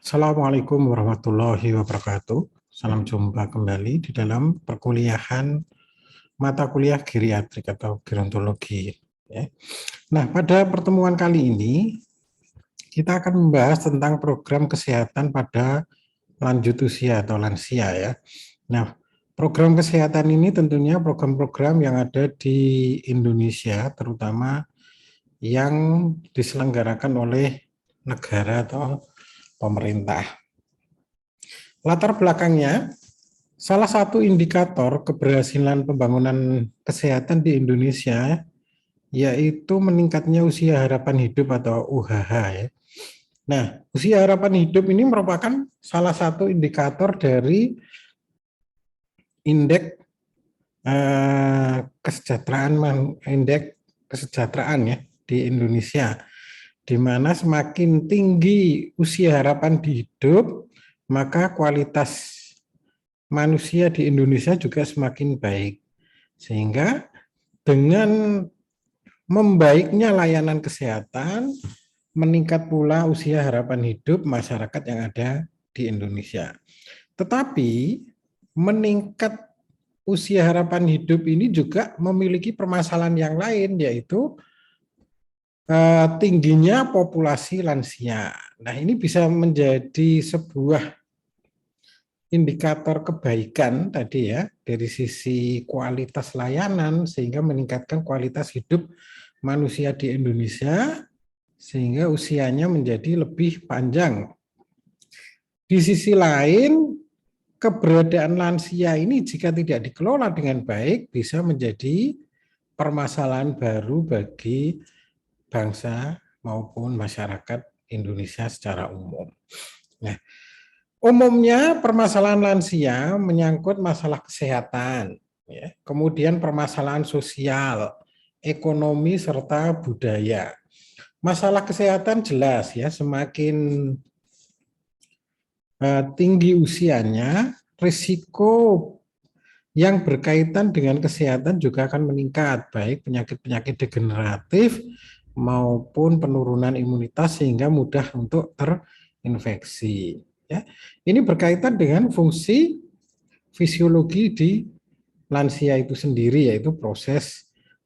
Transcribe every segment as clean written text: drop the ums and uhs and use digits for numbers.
Assalamualaikum warahmatullahi wabarakatuh. Salam jumpa kembali di dalam perkuliahan mata kuliah geriatrik atau gerontologi. Nah, pada pertemuan kali ini kita akan membahas tentang program kesehatan pada lanjut usia atau lansia ya. Nah, program kesehatan ini tentunya program-program yang ada di Indonesia, terutama yang diselenggarakan oleh negara atau pemerintah. Latar belakangnya, salah satu indikator keberhasilan pembangunan kesehatan di Indonesia yaitu meningkatnya usia harapan hidup atau UHH ya. Nah, usia harapan hidup ini merupakan salah satu indikator dari indeks kesejahteraan ya di Indonesia, di mana semakin tinggi usia harapan hidup, maka kualitas manusia di Indonesia juga semakin baik. Sehingga dengan membaiknya layanan kesehatan, meningkat pula usia harapan hidup masyarakat yang ada di Indonesia. Tetapi meningkat usia harapan hidup ini juga memiliki permasalahan yang lain, yaitu tingginya populasi lansia. Nah, ini bisa menjadi sebuah indikator kebaikan tadi ya, dari sisi kualitas layanan sehingga meningkatkan kualitas hidup manusia di Indonesia sehingga usianya menjadi lebih panjang. Di sisi lain, keberadaan lansia ini jika tidak dikelola dengan baik bisa menjadi permasalahan baru bagi bangsa maupun masyarakat Indonesia secara umum. Nah, umumnya permasalahan lansia menyangkut masalah kesehatan, ya, kemudian permasalahan sosial, ekonomi, serta budaya. Masalah kesehatan jelas ya, semakin tinggi usianya, risiko yang berkaitan dengan kesehatan juga akan meningkat, baik penyakit-penyakit degeneratif maupun penurunan imunitas sehingga mudah untuk terinfeksi. Ya, ini berkaitan dengan fungsi fisiologi di lansia itu sendiri, yaitu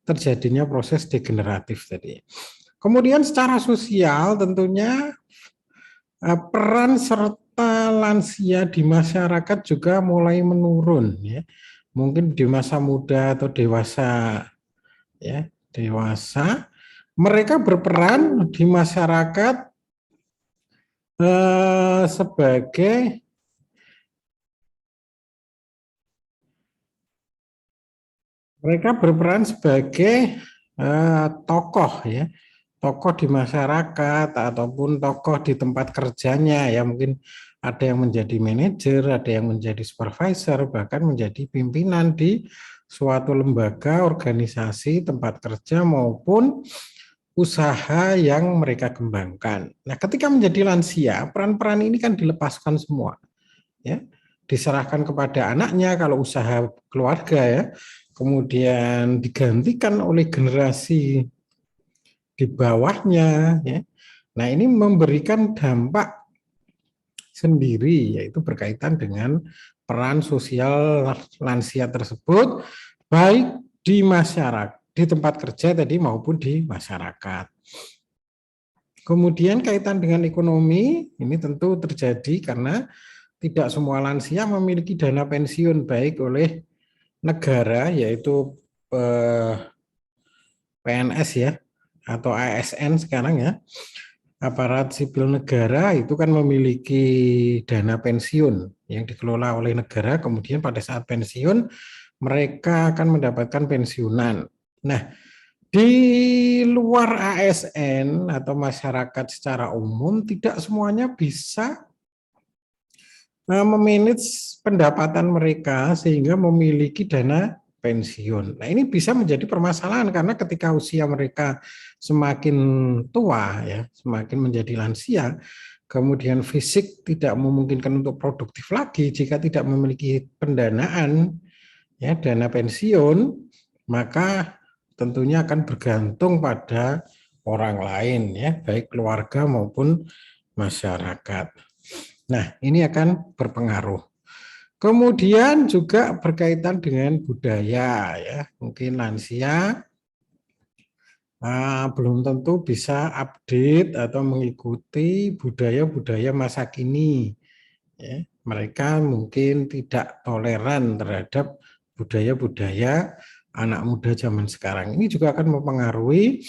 terjadinya proses degeneratif tadi. Kemudian secara sosial tentunya peran serta lansia di masyarakat juga mulai menurun ya. Mungkin di masa muda atau dewasa ya, mereka berperan di masyarakat sebagai tokoh ya, tokoh di masyarakat ataupun tokoh di tempat kerjanya ya, mungkin ada yang menjadi manajer, ada yang menjadi supervisor, bahkan menjadi pimpinan di suatu lembaga, organisasi, tempat kerja maupun usaha yang mereka kembangkan. Nah, ketika menjadi lansia, peran-peran ini kan dilepaskan semua ya, diserahkan kepada anaknya kalau usaha keluarga ya, kemudian digantikan oleh generasi di bawahnya ya. Nah, ini memberikan dampak sendiri, yaitu berkaitan dengan peran sosial lansia tersebut baik di masyarakat, di tempat kerja tadi maupun di masyarakat. Kemudian kaitan dengan ekonomi ini tentu terjadi karena tidak semua lansia memiliki dana pensiun baik oleh negara, yaitu PNS ya, atau ASN sekarang ya, aparat sipil negara itu kan memiliki dana pensiun yang dikelola oleh negara, kemudian pada saat pensiun mereka akan mendapatkan pensiunan. Nah, di luar ASN atau masyarakat secara umum tidak semuanya bisa memanage pendapatan mereka sehingga memiliki dana pensiun. Nah, ini bisa menjadi permasalahan karena ketika usia mereka semakin tua ya, semakin menjadi lansia, kemudian fisik tidak memungkinkan untuk produktif lagi jika tidak memiliki pendanaan ya, dana pensiun, maka tentunya akan bergantung pada orang lain ya, baik keluarga maupun masyarakat. Nah, ini akan berpengaruh. Kemudian juga berkaitan dengan budaya ya. Mungkin lansia belum tentu bisa update atau mengikuti budaya-budaya masa kini. Ya, mereka mungkin tidak toleran terhadap budaya-budaya anak muda zaman sekarang. Ini juga akan mempengaruhi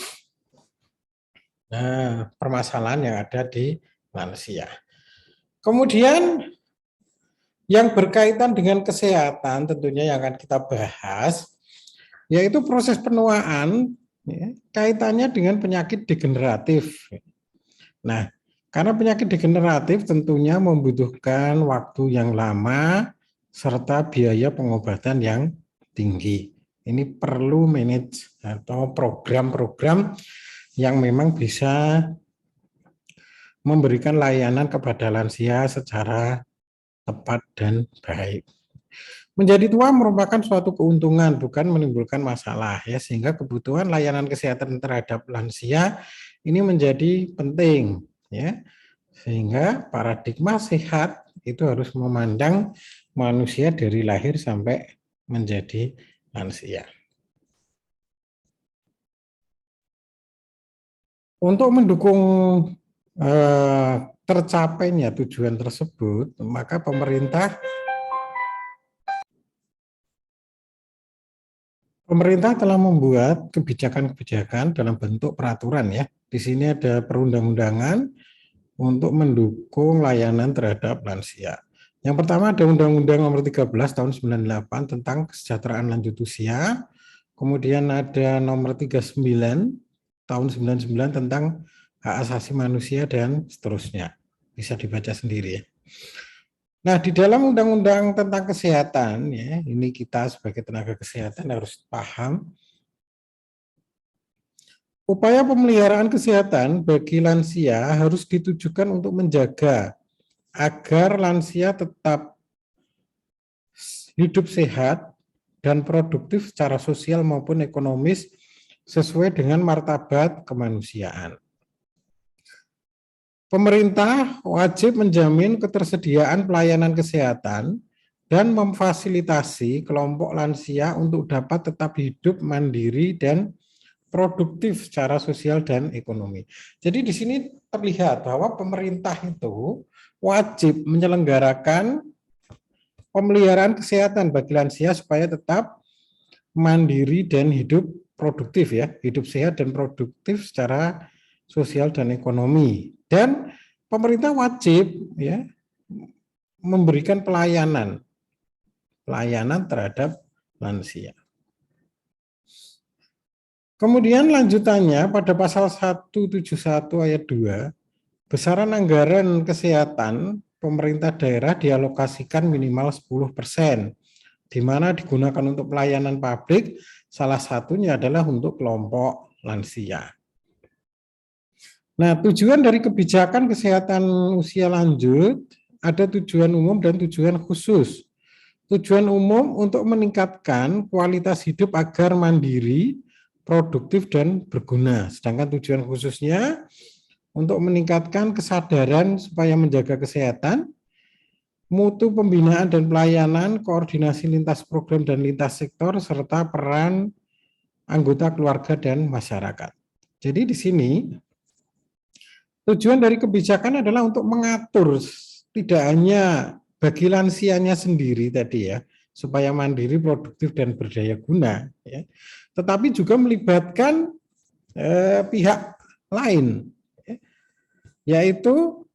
permasalahan yang ada di lansia. Kemudian yang berkaitan dengan kesehatan tentunya yang akan kita bahas, yaitu proses penuaan ya, kaitannya dengan penyakit degeneratif. Nah, karena penyakit degeneratif tentunya membutuhkan waktu yang lama serta biaya pengobatan yang tinggi. Ini perlu manage atau program-program yang memang bisa memberikan layanan kepada lansia secara tepat dan baik. Menjadi tua merupakan suatu keuntungan, bukan menimbulkan masalah ya, sehingga kebutuhan layanan kesehatan terhadap lansia ini menjadi penting ya. Sehingga paradigma sehat itu harus memandang manusia dari lahir sampai menjadi lansia. Untuk mendukung tercapainya tujuan tersebut, maka pemerintah telah membuat kebijakan-kebijakan dalam bentuk peraturan ya. Di sini ada perundang-undangan untuk mendukung layanan terhadap lansia. Yang pertama ada Undang-Undang Nomor 13 Tahun 98 tentang kesejahteraan lanjut usia. Kemudian ada Nomor 39 Tahun 99 tentang hak asasi manusia dan seterusnya. Bisa dibaca sendiri ya. Nah, di dalam undang-undang tentang kesehatan ya, ini kita sebagai tenaga kesehatan harus paham upaya pemeliharaan kesehatan bagi lansia harus ditujukan untuk menjaga agar lansia tetap hidup sehat dan produktif secara sosial maupun ekonomis sesuai dengan martabat kemanusiaan. Pemerintah wajib menjamin ketersediaan pelayanan kesehatan dan memfasilitasi kelompok lansia untuk dapat tetap hidup mandiri dan produktif secara sosial dan ekonomi. Jadi di sini terlihat bahwa pemerintah itu wajib menyelenggarakan pemeliharaan kesehatan bagi lansia supaya tetap mandiri dan hidup produktif ya, hidup sehat dan produktif secara sosial dan ekonomi. Dan pemerintah wajib ya memberikan pelayanan terhadap lansia. Kemudian lanjutannya pada pasal 171 ayat 2, besaran anggaran kesehatan pemerintah daerah dialokasikan minimal 10%, di mana digunakan untuk pelayanan publik, salah satunya adalah untuk kelompok lansia. Nah, tujuan dari kebijakan kesehatan usia lanjut ada tujuan umum dan tujuan khusus. Tujuan umum untuk meningkatkan kualitas hidup agar mandiri, produktif, dan berguna. Sedangkan tujuan khususnya untuk meningkatkan kesadaran supaya menjaga kesehatan, mutu pembinaan dan pelayanan, koordinasi lintas program dan lintas sektor, serta peran anggota keluarga dan masyarakat. Jadi di sini tujuan dari kebijakan adalah untuk mengatur tidak hanya bagi lansianya sendiri tadi ya, supaya mandiri, produktif, dan berdaya guna, ya, tetapi juga melibatkan pihak lain, ya, yaitu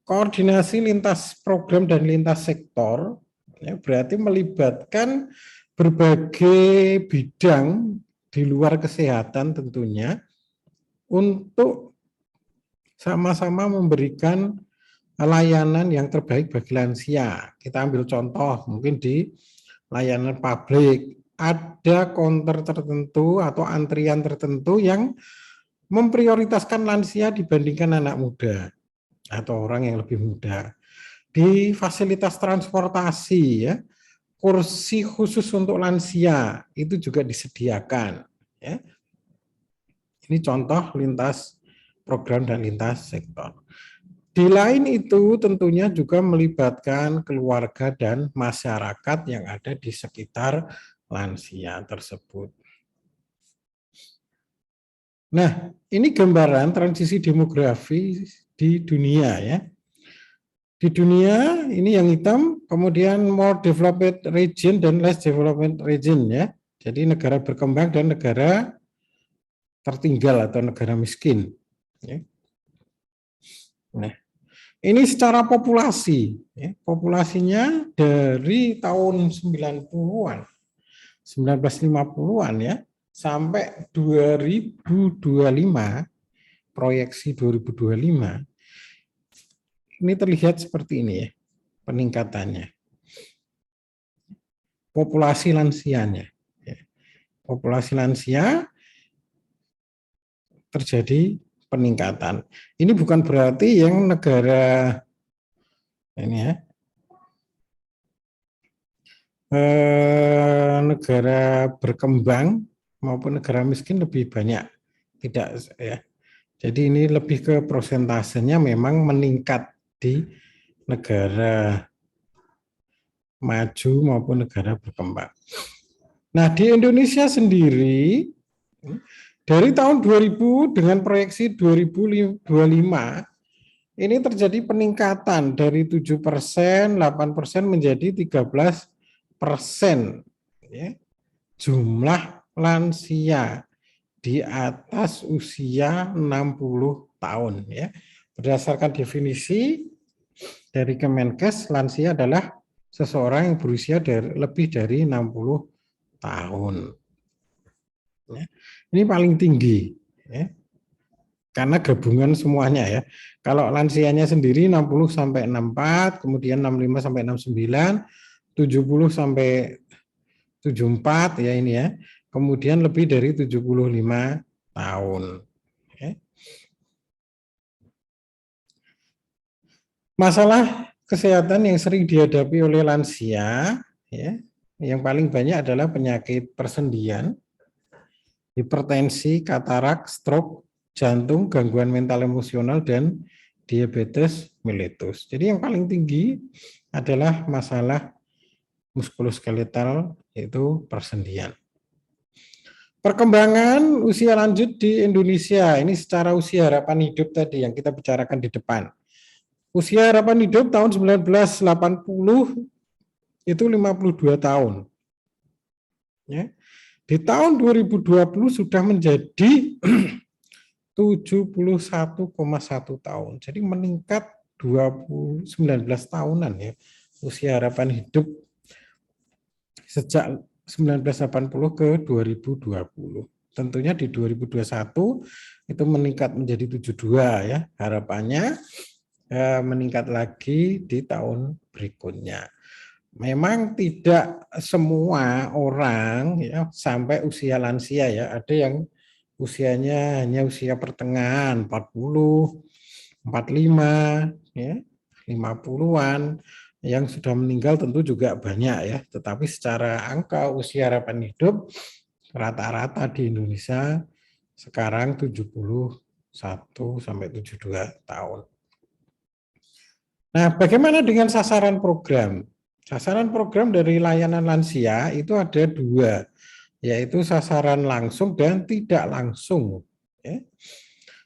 koordinasi lintas program dan lintas sektor, ya, berarti melibatkan berbagai bidang di luar kesehatan tentunya untuk sama-sama memberikan layanan yang terbaik bagi lansia. Kita ambil contoh mungkin di layanan publik, ada counter tertentu atau antrian tertentu yang memprioritaskan lansia dibandingkan anak muda atau orang yang lebih muda. Di fasilitas transportasi ya, kursi khusus untuk lansia itu juga disediakan ya. Ini contoh lintas program dan lintas sektor. Di lain itu tentunya juga melibatkan keluarga dan masyarakat yang ada di sekitar lansia tersebut. Nah, ini gambaran transisi demografi di dunia ya. Di dunia ini yang hitam, kemudian more developed region dan less developed region ya. Jadi negara berkembang dan negara tertinggal atau negara miskin. Ya. Nah, ini secara populasi, ya, populasinya dari tahun 90-an, 1950-an ya, sampai 2025, proyeksi 2025, ini terlihat seperti ini ya, peningkatannya. Populasi lansianya. Ya. Populasi lansia terjadi peningkatan. Ini bukan berarti yang negara ini ya, negara berkembang maupun negara miskin lebih banyak, tidak ya. Jadi ini lebih ke prosentasenya memang meningkat di negara maju maupun negara berkembang. Nah, di Indonesia sendiri dari tahun 2000 dengan proyeksi 2025 ini terjadi peningkatan dari 7%, 8% menjadi 13% ya, jumlah lansia di atas usia 60 tahun ya. Berdasarkan definisi dari Kemenkes, lansia adalah seseorang yang berusia lebih dari 60 tahun. Ya. Ini paling tinggi ya. Karena gabungan semuanya ya. Kalau lansianya sendiri 60 sampai 64, kemudian 65 sampai 69, 70 sampai 74 ya ini ya. Kemudian lebih dari 75 tahun. Ya. Masalah kesehatan yang sering dihadapi oleh lansia ya, yang paling banyak adalah penyakit persendian, hipertensi, katarak, stroke, jantung, gangguan mental emosional, dan diabetes mellitus. Jadi yang paling tinggi adalah masalah muskuloskeletal, yaitu persendian. Perkembangan usia lanjut di Indonesia, ini secara usia harapan hidup tadi yang kita bicarakan di depan. Usia harapan hidup tahun 1980 itu 52 tahun. Ya. Di tahun 2020 sudah menjadi 71,1 tahun. Jadi meningkat 19 tahunan ya usia harapan hidup sejak 1980 ke 2020. Tentunya di 2021 itu meningkat menjadi 72 ya. Harapannya meningkat lagi di tahun berikutnya. Memang tidak semua orang ya sampai usia lansia ya, ada yang usianya hanya usia pertengahan 40, 45 ya, 50-an, yang sudah meninggal tentu juga banyak ya, tetapi secara angka usia harapan hidup rata-rata di Indonesia sekarang 71 sampai 72 tahun. Nah, bagaimana dengan sasaran program? Sasaran program dari layanan lansia itu ada dua, yaitu sasaran langsung dan tidak langsung. Ya.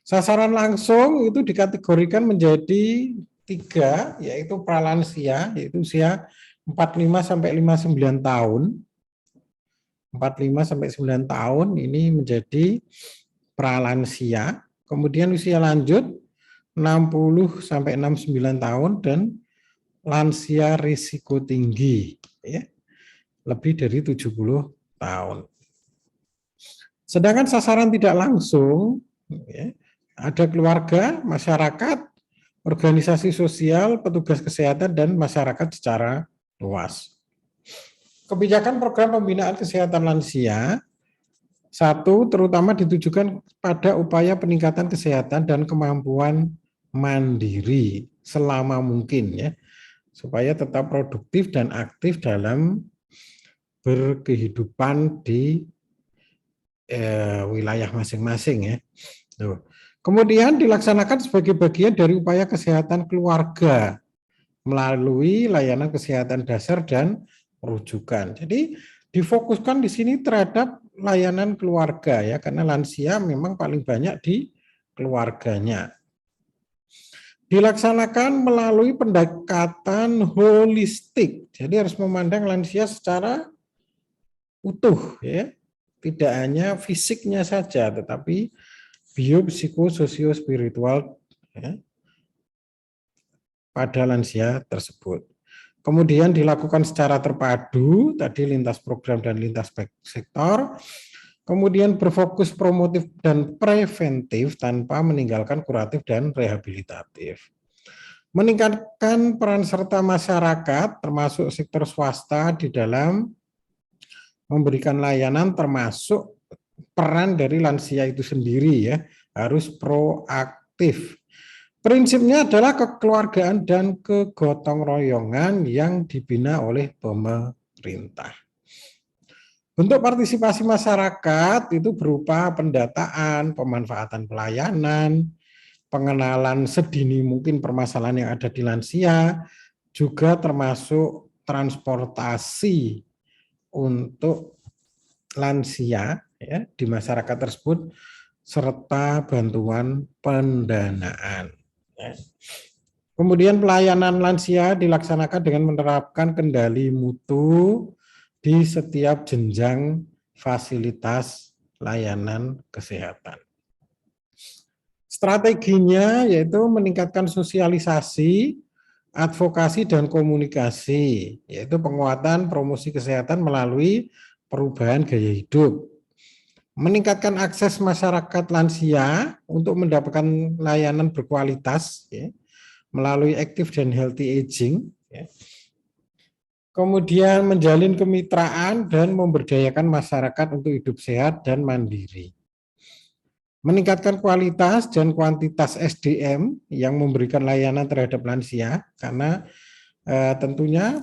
Sasaran langsung itu dikategorikan menjadi tiga, yaitu pralansia, yaitu usia 45 sampai 59 tahun. 45 sampai 9 tahun ini menjadi pralansia. Kemudian usia lanjut 60 sampai 69 tahun dan lansia risiko tinggi ya, lebih dari 70 tahun. Sedangkan sasaran tidak langsung ya, ada keluarga, masyarakat, organisasi sosial, petugas kesehatan, dan masyarakat secara luas. Kebijakan program pembinaan kesehatan lansia, satu, terutama ditujukan pada upaya peningkatan kesehatan dan kemampuan mandiri selama mungkin ya, supaya tetap produktif dan aktif dalam berkehidupan di wilayah masing-masing ya. Tuh. Kemudian dilaksanakan sebagai bagian dari upaya kesehatan keluarga melalui layanan kesehatan dasar dan rujukan. Jadi difokuskan di sini terhadap layanan keluarga ya, karena lansia memang paling banyak di keluarganya. Dilaksanakan melalui pendekatan holistik. Jadi harus memandang lansia secara utuh ya. Tidak hanya fisiknya saja tetapi biopsikososiospiritual ya, pada lansia tersebut. Kemudian dilakukan secara terpadu, tadi lintas program dan lintas sektor. Kemudian berfokus promotif dan preventif tanpa meninggalkan kuratif dan rehabilitatif. Meningkatkan peran serta masyarakat termasuk sektor swasta di dalam memberikan layanan, termasuk peran dari lansia itu sendiri ya, harus proaktif. Prinsipnya adalah kekeluargaan dan kegotong royongan yang dibina oleh pemerintah. Bentuk partisipasi masyarakat itu berupa pendataan, pemanfaatan pelayanan, pengenalan sedini mungkin permasalahan yang ada di lansia, juga termasuk transportasi untuk lansia ya, di masyarakat tersebut, serta bantuan pendanaan. Ya. Kemudian pelayanan lansia dilaksanakan dengan menerapkan kendali mutu di setiap jenjang fasilitas layanan kesehatan. Strateginya yaitu meningkatkan sosialisasi, advokasi dan komunikasi, yaitu penguatan promosi kesehatan melalui perubahan gaya hidup. Meningkatkan akses masyarakat lansia untuk mendapatkan layanan berkualitas ya, melalui active dan healthy aging. Ya. Kemudian menjalin kemitraan dan memberdayakan masyarakat untuk hidup sehat dan mandiri. Meningkatkan kualitas dan kuantitas SDM yang memberikan layanan terhadap lansia, karena tentunya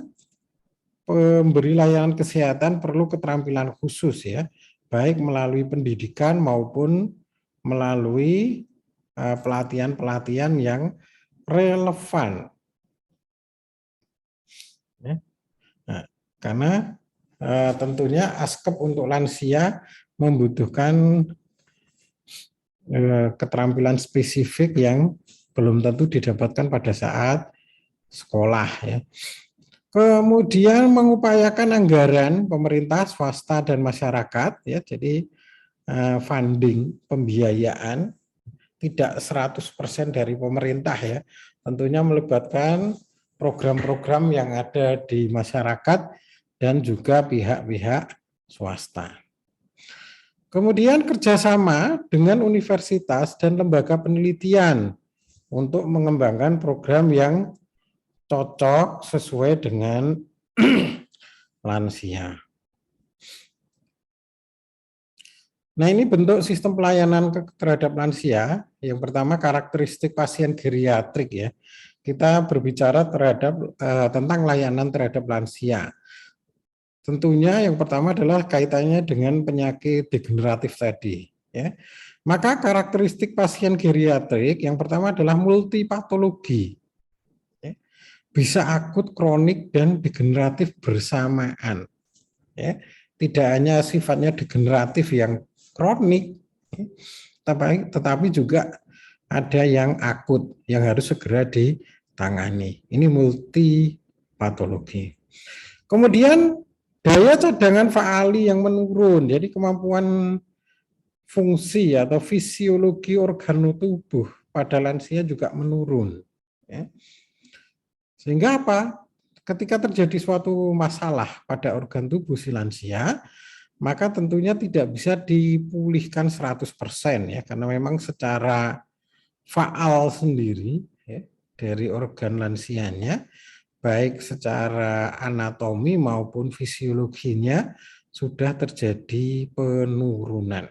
pemberi layanan kesehatan perlu keterampilan khusus ya, baik melalui pendidikan maupun melalui pelatihan-pelatihan yang relevan. Ya. Nah, karena tentunya ASKEP untuk lansia membutuhkan keterampilan spesifik yang belum tentu didapatkan pada saat sekolah ya. Kemudian mengupayakan anggaran pemerintah, swasta dan masyarakat ya, jadi funding, pembiayaan tidak 100% dari pemerintah ya. Tentunya melibatkan program-program yang ada di masyarakat dan juga pihak-pihak swasta. Kemudian kerjasama dengan universitas dan lembaga penelitian untuk mengembangkan program yang cocok sesuai dengan lansia. Nah, ini bentuk sistem pelayanan terhadap lansia. Yang pertama karakteristik pasien geriatrik ya. Kita berbicara tentang layanan terhadap lansia. Tentunya yang pertama adalah kaitannya dengan penyakit degeneratif tadi ya. Maka karakteristik pasien geriatrik yang pertama adalah multipatologi. Bisa akut, kronik, dan degeneratif bersamaan. Ya, tidak hanya sifatnya degeneratif yang kronik, tetapi juga ada yang akut yang harus segera ditangani. Ini multipatologi. Kemudian daya cadangan faali yang menurun, jadi kemampuan fungsi atau fisiologi organ tubuh pada lansia juga menurun. Ya. Sehingga apa? Ketika terjadi suatu masalah pada organ tubuh si lansia, maka tentunya tidak bisa dipulihkan 100% ya, karena memang secara faal sendiri ya, dari organ lansianya, baik secara anatomi maupun fisiologinya sudah terjadi penurunan.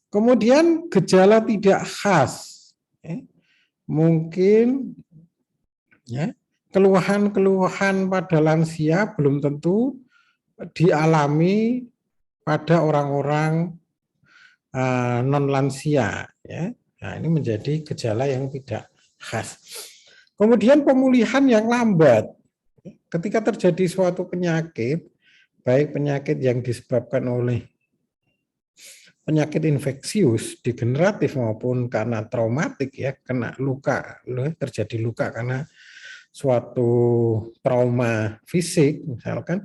Kemudian gejala tidak khas, ya, mungkin ya, keluhan-keluhan pada lansia belum tentu dialami pada orang-orang non lansia ya. Nah, ini menjadi gejala yang tidak khas. Kemudian pemulihan yang lambat. Ketika terjadi suatu penyakit, baik penyakit yang disebabkan oleh penyakit infeksius, degeneratif maupun karena traumatik ya, kena luka, terjadi luka karena suatu trauma fisik misalkan,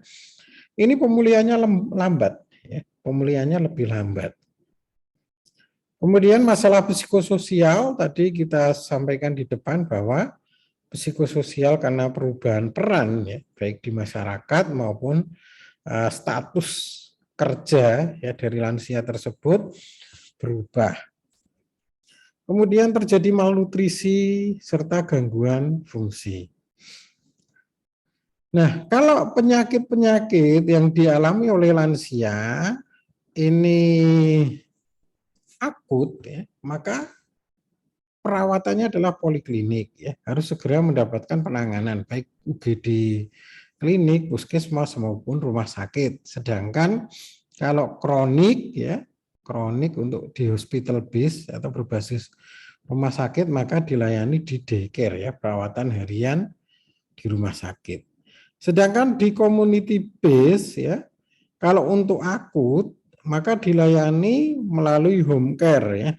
ini pemulihannya lambat, ya, pemulihannya lebih lambat. Kemudian masalah psikososial tadi kita sampaikan di depan bahwa psikososial karena perubahan peran ya, baik di masyarakat maupun status kerja ya dari lansia tersebut berubah. Kemudian terjadi malnutrisi serta gangguan fungsi. Nah, kalau penyakit-penyakit yang dialami oleh lansia ini akut ya, maka perawatannya adalah poliklinik ya, harus segera mendapatkan penanganan baik UGD klinik, puskesmas maupun rumah sakit. Sedangkan kalau kronik ya, kronik untuk di hospital base atau berbasis rumah sakit maka dilayani di daycare ya, perawatan harian di rumah sakit. Sedangkan di community base ya, kalau untuk akut maka dilayani melalui home care ya.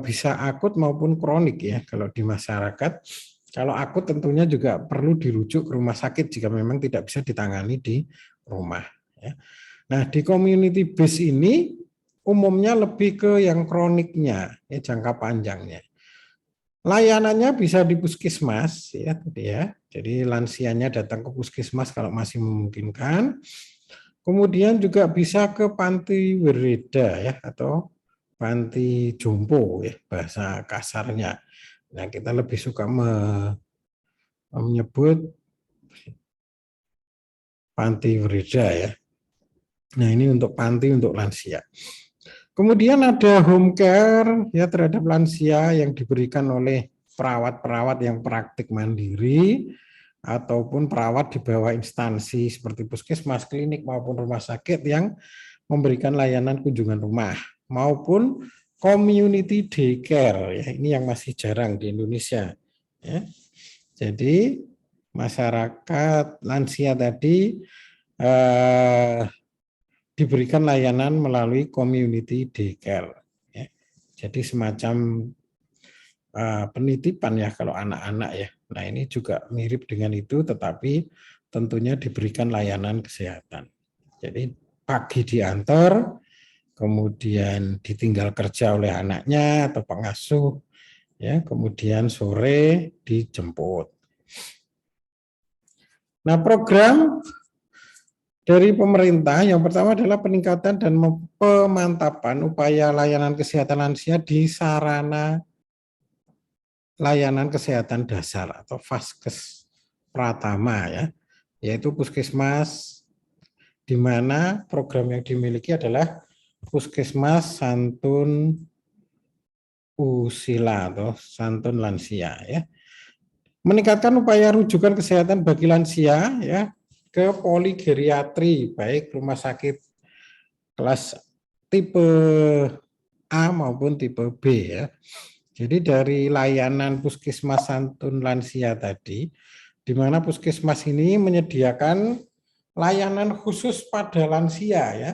Bisa akut maupun kronik ya kalau di masyarakat. Kalau akut tentunya juga perlu dirujuk ke rumah sakit jika memang tidak bisa ditangani di rumah. Ya. Nah di community base ini umumnya lebih ke yang kroniknya, ya, jangka panjangnya. Layanannya bisa di puskesmas ya tadi ya. Jadi lansianya datang ke puskesmas kalau masih memungkinkan. Kemudian juga bisa ke panti wereda ya atau panti jompo ya bahasa kasarnya. Nah, kita lebih suka menyebut panti wereda ya. Nah, ini untuk panti untuk lansia. Kemudian ada home care ya terhadap lansia yang diberikan oleh perawat-perawat yang praktik mandiri ataupun perawat di bawah instansi seperti puskesmas, klinik maupun rumah sakit yang memberikan layanan kunjungan rumah maupun community daycare ya ini yang masih jarang di Indonesia ya. Jadi masyarakat lansia tadi diberikan layanan melalui community daycare. Ya. Jadi semacam penitipan ya kalau anak-anak ya. Nah ini juga mirip dengan itu, tetapi tentunya diberikan layanan kesehatan. Jadi pagi diantar, kemudian ditinggal kerja oleh anaknya atau pengasuh, ya, kemudian sore dijemput. Nah program dari pemerintah yang pertama adalah peningkatan dan pemantapan upaya layanan kesehatan lansia di sarana layanan kesehatan dasar atau Vaskes Pratama ya, yaitu puskesmas di mana program yang dimiliki adalah Puskesmas Santun Usila atau Santun Lansia ya. Meningkatkan upaya rujukan kesehatan bagi lansia ya ke poligeriatri baik rumah sakit kelas tipe A maupun tipe B ya. Jadi dari layanan Puskesmas Santun Lansia tadi, di mana puskesmas ini menyediakan layanan khusus pada lansia ya.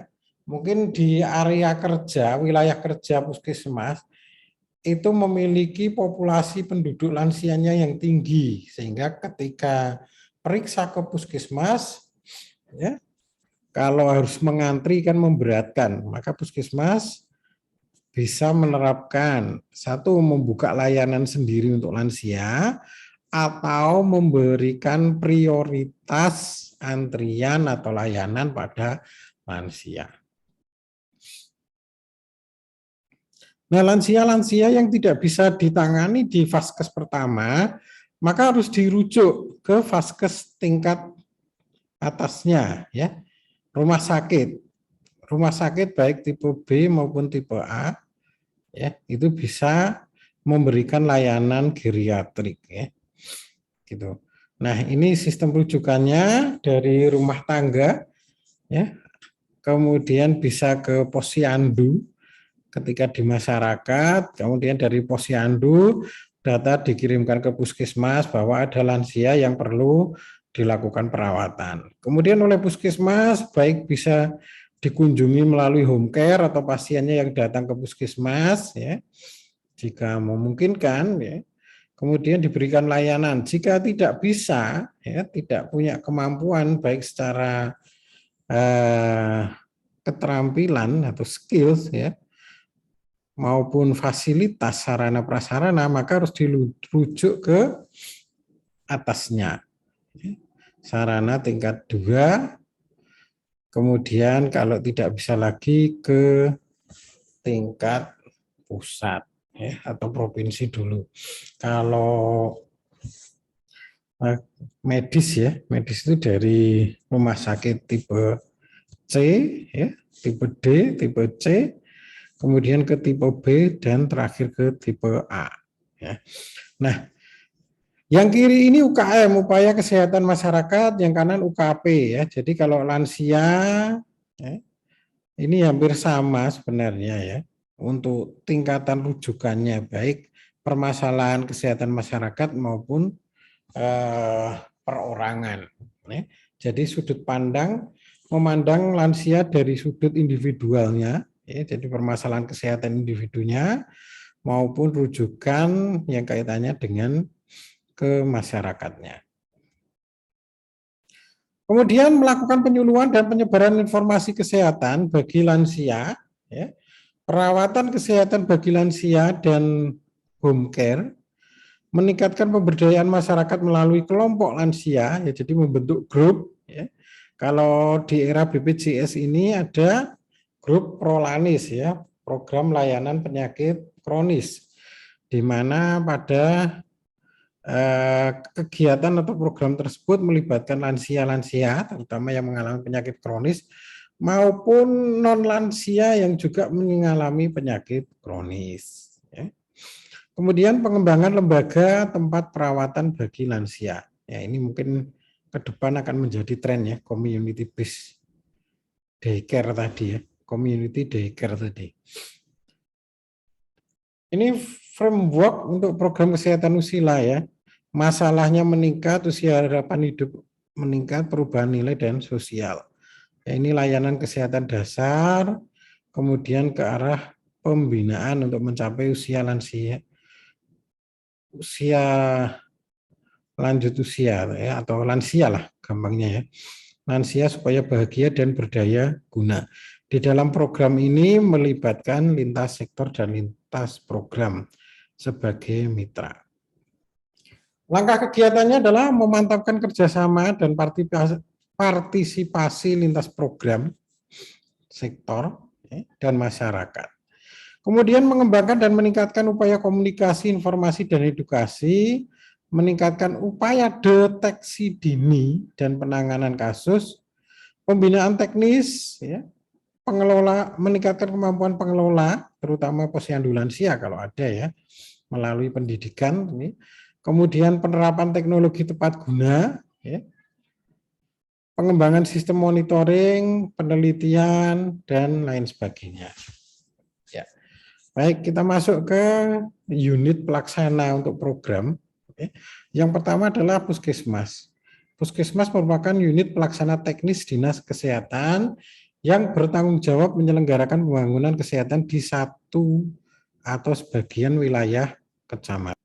Mungkin di area kerja, wilayah kerja puskesmas itu memiliki populasi penduduk lansianya yang tinggi sehingga ketika periksa ke puskesmas ya kalau harus mengantri kan memberatkan, maka puskesmas bisa menerapkan satu membuka layanan sendiri untuk lansia atau memberikan prioritas antrian atau layanan pada lansia. Nah, lansia-lansia yang tidak bisa ditangani di Vaskes pertama, maka harus dirujuk ke Vaskes tingkat atasnya, ya, rumah sakit. Rumah sakit baik tipe B maupun tipe A, ya, itu bisa memberikan layanan geriatrik, ya, gitu. Nah, ini sistem rujukannya dari rumah tangga, ya. kemudian bisa ke posyandu ketika di masyarakat, kemudian dari posyandu data dikirimkan ke puskesmas bahwa ada lansia yang perlu dilakukan perawatan. Kemudian oleh puskesmas baik bisa dikunjungi melalui home care atau pasiennya yang datang ke puskesmas ya, jika memungkinkan ya. Kemudian diberikan layanan. Jika tidak bisa ya, tidak punya kemampuan baik secara keterampilan atau skills ya maupun fasilitas sarana prasarana, maka harus dirujuk ke atasnya. Sarana tingkat 2, kemudian kalau tidak bisa lagi ke tingkat pusat ya, atau provinsi dulu. Kalau medis ya, medis itu dari rumah sakit tipe C ya, tipe D, tipe C, kemudian ke tipe B dan terakhir ke tipe A ya. Nah, yang kiri ini UKM, upaya kesehatan masyarakat, yang kanan UKP ya. Jadi kalau lansia ya, ini hampir sama sebenarnya ya. Untuk tingkatan rujukannya baik permasalahan kesehatan masyarakat maupun perorangan. Ya. Jadi sudut pandang memandang lansia dari sudut individualnya, ya, jadi permasalahan kesehatan individunya maupun rujukan yang kaitannya dengan ke masyarakatnya. Kemudian melakukan penyuluhan dan penyebaran informasi kesehatan bagi lansia, ya, perawatan kesehatan bagi lansia dan home care, meningkatkan pemberdayaan masyarakat melalui kelompok lansia, ya, jadi membentuk grup. Ya. Kalau di era BPJS ini ada grup Prolanis, ya, program layanan penyakit kronis, di mana pada kegiatan atau program tersebut melibatkan lansia-lansia, terutama yang mengalami penyakit kronis, maupun non-lansia yang juga mengalami penyakit kronis. Ya. Kemudian pengembangan lembaga tempat perawatan bagi lansia. Ya, ini mungkin ke depan akan menjadi tren ya, community based daycare tadi ya, community daycare tadi. Ini framework untuk program kesehatan usila ya. Masalahnya meningkat, usia harapan hidup meningkat, perubahan nilai dan sosial. Ya, ini layanan kesehatan dasar, kemudian ke arah pembinaan untuk mencapai usia lansia, usia lanjut usia ya, atau lansia lah gampangnya ya. Lansia supaya bahagia dan berdaya guna. Di dalam program ini melibatkan lintas sektor dan lintas program sebagai mitra. Langkah kegiatannya adalah memantapkan kerjasama dan partisipasi lintas program, sektor, dan masyarakat. Kemudian mengembangkan dan meningkatkan upaya komunikasi, informasi, dan edukasi, meningkatkan upaya deteksi dini dan penanganan kasus, pembinaan teknis, ya, pengelola, meningkatkan kemampuan pengelola, terutama posyandu lansia kalau ada ya, melalui pendidikan ini. Kemudian penerapan teknologi tepat guna, ya, pengembangan sistem monitoring, penelitian, dan lain sebagainya. Ya. Baik, kita masuk ke unit pelaksana untuk program. Yang pertama adalah Puskesmas. Puskesmas merupakan unit pelaksana teknis Dinas Kesehatan yang bertanggung jawab menyelenggarakan pembangunan kesehatan di satu atau sebagian wilayah kecamatan.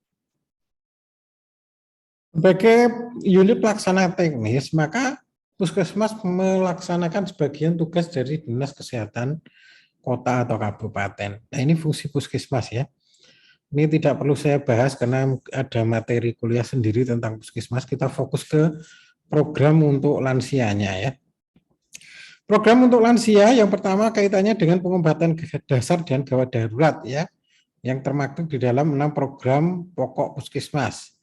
Sebagai unit pelaksana teknis, maka Puskesmas melaksanakan sebagian tugas dari Dinas Kesehatan Kota atau Kabupaten. Nah, ini fungsi Puskesmas ya. Ini tidak perlu saya bahas karena ada materi kuliah sendiri tentang Puskesmas. Kita fokus ke program untuk lansianya ya. Program untuk lansia yang pertama kaitannya dengan pengobatan dasar dan gawat darurat ya, yang termaktub di dalam 6 program pokok Puskesmas.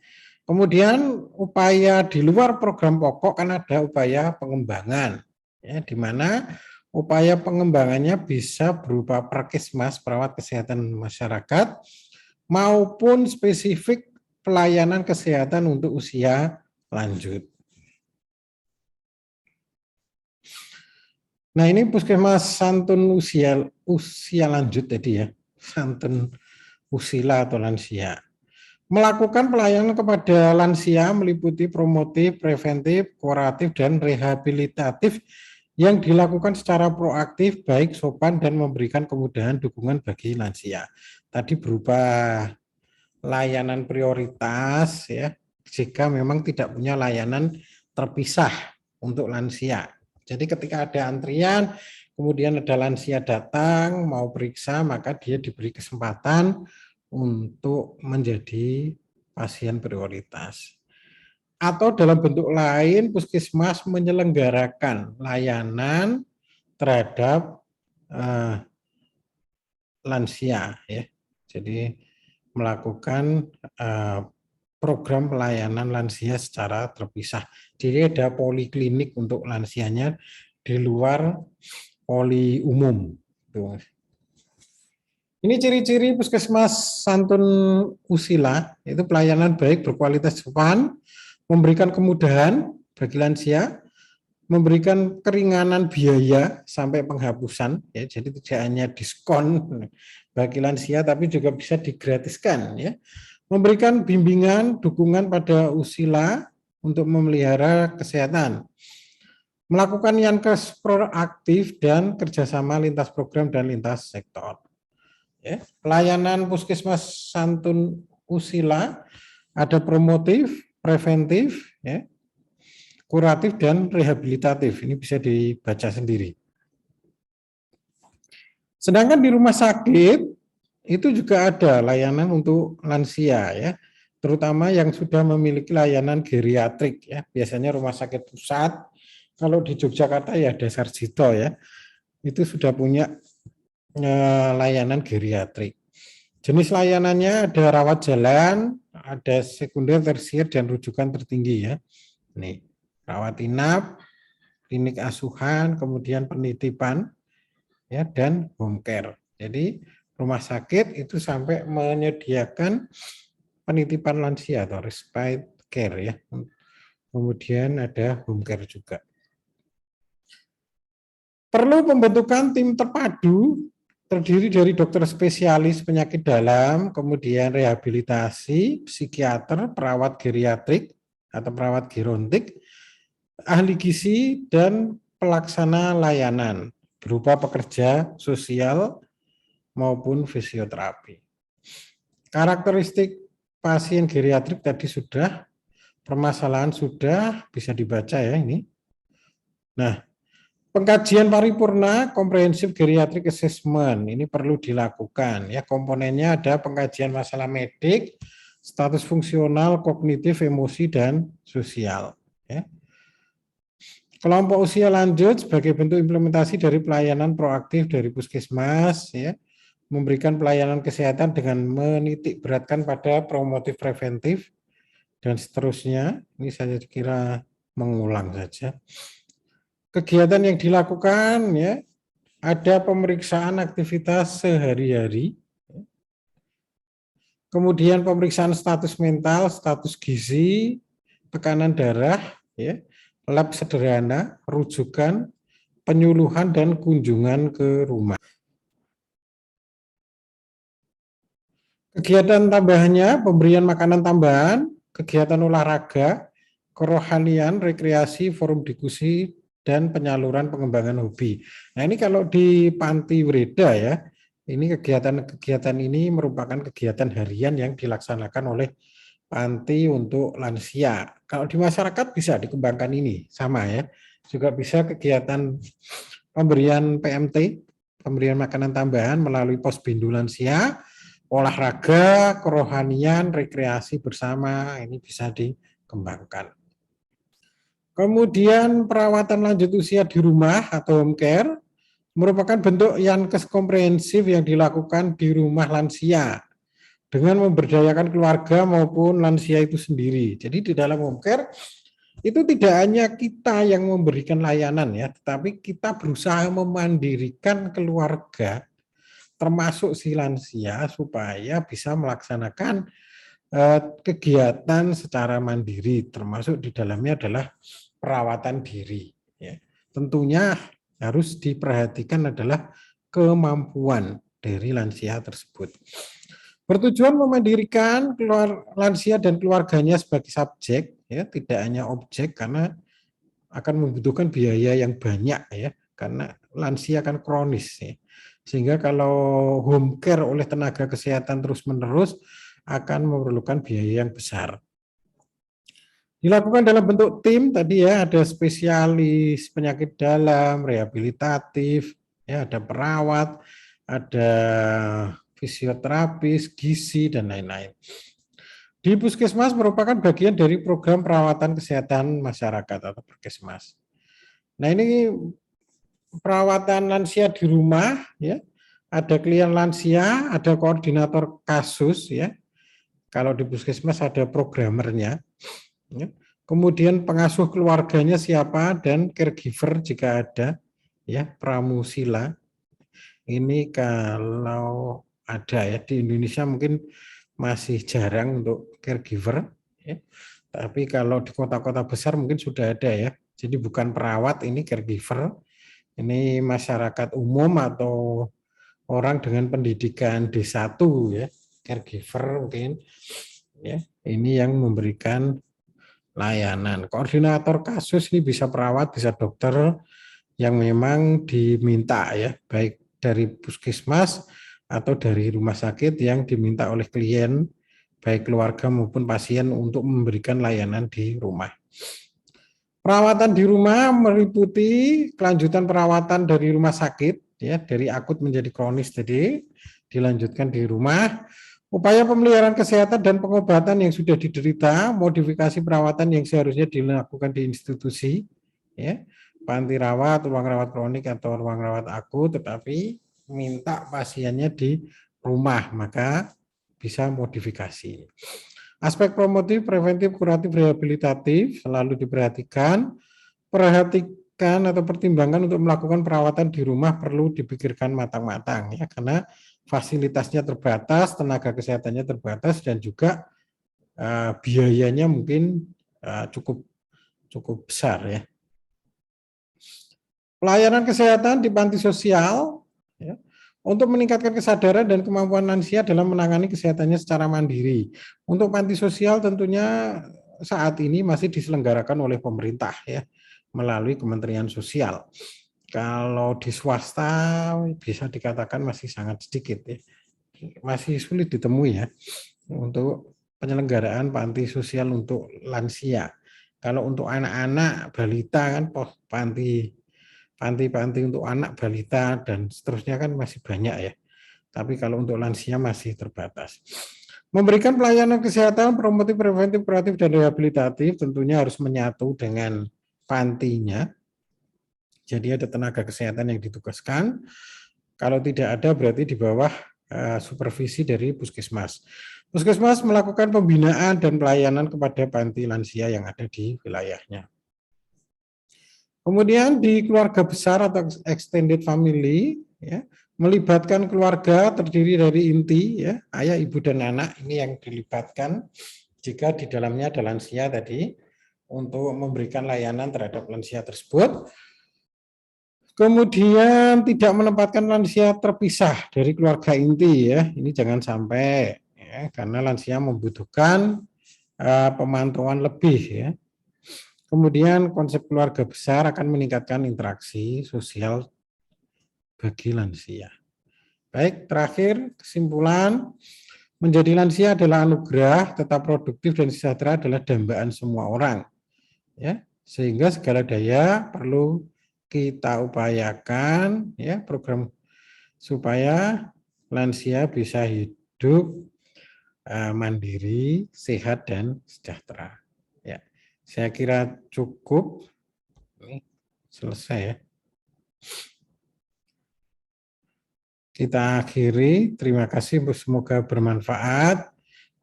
Kemudian upaya di luar program pokok kan ada upaya pengembangan, ya, di mana upaya pengembangannya bisa berupa Perkesmas, perawat kesehatan masyarakat, maupun spesifik pelayanan kesehatan untuk usia lanjut. Nah, ini puskesmas santun usia lanjut tadi ya, santun usila atau lansia. Melakukan pelayanan kepada lansia meliputi promotif, preventif, kuratif, dan rehabilitatif yang dilakukan secara proaktif, baik, sopan, dan memberikan kemudahan dukungan bagi lansia. Tadi berupa layanan prioritas ya, jika memang tidak punya layanan terpisah untuk lansia. Jadi ketika ada antrian, kemudian ada lansia datang mau periksa, maka dia diberi kesempatan untuk menjadi pasien prioritas. Atau dalam bentuk lain, puskesmas menyelenggarakan layanan terhadap lansia ya. Jadi melakukan program pelayanan lansia secara terpisah. Jadi ada poliklinik untuk lansianya di luar poli umum. Ini ciri-ciri puskesmas santun usila, itu pelayanan baik, berkualitas sopan, memberikan kemudahan bagi lansia, memberikan keringanan biaya sampai penghapusan, ya, jadi tidak hanya diskon bagi lansia, tapi juga bisa digratiskan, ya. Memberikan bimbingan, dukungan pada usila untuk memelihara kesehatan, melakukan yankes proaktif dan kerjasama lintas program dan lintas sektor. Ya, pelayanan puskesmas santun usila ada promotif, preventif, ya, kuratif, dan rehabilitatif. Ini bisa dibaca sendiri. Sedangkan di rumah sakit itu juga ada layanan untuk lansia ya, terutama yang sudah memiliki layanan geriatrik ya. Biasanya rumah sakit pusat, kalau di Yogyakarta ya ada Sarjito ya, itu sudah punya layanan geriatrik. Jenis layanannya ada rawat jalan, ada sekunder, tersier, dan rujukan tertinggi ya. Nih, rawat inap, klinik asuhan, kemudian penitipan, ya, dan home care. Jadi rumah sakit itu sampai menyediakan penitipan lansia atau respite care ya. Kemudian ada home care juga. Perlu pembentukan tim terpadu terdiri dari dokter spesialis penyakit dalam, kemudian rehabilitasi, psikiater, perawat geriatrik atau perawat gerontik, ahli gizi, dan pelaksana layanan berupa pekerja sosial maupun fisioterapi. Karakteristik pasien geriatrik tadi sudah, permasalahan sudah bisa dibaca ya ini. Nah, pengkajian paripurna komprehensif geriatric assessment ini perlu dilakukan ya. Komponennya ada pengkajian masalah medik, status fungsional, kognitif, emosi, dan sosial. Ya. Kelompok usia lanjut sebagai bentuk implementasi dari pelayanan proaktif dari puskesmas, ya, memberikan pelayanan kesehatan dengan menitik beratkan pada promotif preventif dan seterusnya. Ini saya kira mengulang saja. Kegiatan yang dilakukan ya, ada pemeriksaan aktivitas sehari-hari, kemudian pemeriksaan status mental, status gizi, tekanan darah, ya, lab sederhana, rujukan, penyuluhan, dan kunjungan ke rumah. Kegiatan tambahannya, pemberian makanan tambahan, kegiatan olahraga, kerohanian, rekreasi, forum diskusi, dan penyaluran pengembangan hobi. Nah ini kalau di Panti Wreda ya, ini kegiatan-kegiatan ini merupakan kegiatan harian yang dilaksanakan oleh panti untuk lansia. Kalau di masyarakat bisa dikembangkan ini, sama ya. Juga bisa kegiatan pemberian PMT, pemberian makanan tambahan melalui pos bindu lansia, olahraga, kerohanian, rekreasi bersama, ini bisa dikembangkan. Kemudian perawatan lanjut usia di rumah atau home care merupakan bentuk yankes komprehensif yang dilakukan di rumah lansia dengan memberdayakan keluarga maupun lansia itu sendiri. Jadi di dalam home care itu tidak hanya kita yang memberikan layanan ya, tetapi kita berusaha memandirikan keluarga termasuk si lansia supaya bisa melaksanakan kegiatan secara mandiri, termasuk di dalamnya adalah perawatan diri. Ya. Tentunya harus diperhatikan adalah kemampuan dari lansia tersebut. Bertujuan memandirikan lansia dan keluarganya sebagai subjek, ya, tidak hanya objek, karena akan membutuhkan biaya yang banyak, ya, karena lansia kan kronis, ya. Sehingga kalau home care oleh tenaga kesehatan terus-menerus akan memerlukan biaya yang besar. Dilakukan dalam bentuk tim tadi, ya, ada spesialis penyakit dalam, rehabilitatif, ya, ada perawat, ada fisioterapis, gizi, dan lain-lain. Di Puskesmas merupakan bagian dari program perawatan kesehatan masyarakat atau Puskesmas. Nah, ini perawatan lansia di rumah, ya. Ada klien lansia, ada koordinator kasus, ya. Kalau di Puskesmas ada programmernya, ya. Kemudian pengasuh keluarganya siapa dan caregiver jika ada, ya, pramusila. Ini kalau ada, ya, di Indonesia mungkin masih jarang untuk caregiver, ya. Tapi kalau di kota-kota besar mungkin sudah ada, ya. Jadi bukan perawat, ini caregiver. Ini masyarakat umum atau orang dengan pendidikan D1, ya, caregiver mungkin, ya. Ini yang memberikan layanan. Koordinator kasus ini bisa perawat, bisa dokter yang memang diminta, ya, baik dari Puskesmas atau dari rumah sakit yang diminta oleh klien, baik keluarga maupun pasien, untuk memberikan layanan di rumah. Perawatan di rumah meliputi kelanjutan perawatan dari rumah sakit, ya, dari akut menjadi kronis tadi, dilanjutkan di rumah. Upaya pemeliharaan kesehatan dan pengobatan yang sudah diderita, modifikasi perawatan yang seharusnya dilakukan di institusi, ya, panti rawat, ruang rawat kronik atau ruang rawat akut, tetapi minta pasiennya di rumah, maka bisa modifikasi. Aspek promotif, preventif, kuratif, rehabilitatif selalu diperhatikan. Perhatikan atau pertimbangan untuk melakukan perawatan di rumah perlu dipikirkan matang-matang, ya, karena fasilitasnya terbatas, tenaga kesehatannya terbatas, dan juga biayanya mungkin cukup besar, ya. Pelayanan kesehatan di panti sosial, ya, untuk meningkatkan kesadaran dan kemampuan lansia dalam menangani kesehatannya secara mandiri. Untuk panti sosial tentunya saat ini masih diselenggarakan oleh pemerintah, ya, melalui Kementerian Sosial. Kalau di swasta bisa dikatakan masih sangat sedikit, ya. Masih sulit ditemui, ya, untuk penyelenggaraan panti sosial untuk lansia. Kalau untuk anak-anak balita kan panti untuk anak balita dan seterusnya kan masih banyak, ya. Tapi kalau untuk lansia masih terbatas. Memberikan pelayanan kesehatan promotif, preventif, kuratif, dan rehabilitatif tentunya harus menyatu dengan pantinya. Jadi ada tenaga kesehatan yang ditugaskan. Kalau tidak ada berarti di bawah supervisi dari Puskesmas. Puskesmas melakukan pembinaan dan pelayanan kepada panti lansia yang ada di wilayahnya. Kemudian di keluarga besar atau extended family, ya, melibatkan keluarga terdiri dari inti, ya, ayah, ibu, dan anak. Ini yang dilibatkan jika di dalamnya ada lansia tadi, untuk memberikan layanan terhadap lansia tersebut. Kemudian tidak menempatkan lansia terpisah dari keluarga inti, ya. Ini jangan sampai, ya, karena lansia membutuhkan pemantauan lebih, ya. Kemudian konsep keluarga besar akan meningkatkan interaksi sosial bagi lansia. Baik, terakhir kesimpulan, menjadi lansia adalah anugerah, tetap produktif dan sejahtera adalah dambaan semua orang, ya. Sehingga segala daya perlu kita upayakan, ya, program supaya lansia bisa hidup mandiri, sehat, dan sejahtera. Ya, saya kira cukup. Ini selesai, ya. Kita akhiri. Terima kasih, semoga bermanfaat.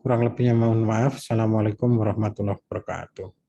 Kurang lebihnya mohon maaf. Assalamualaikum warahmatullahi wabarakatuh.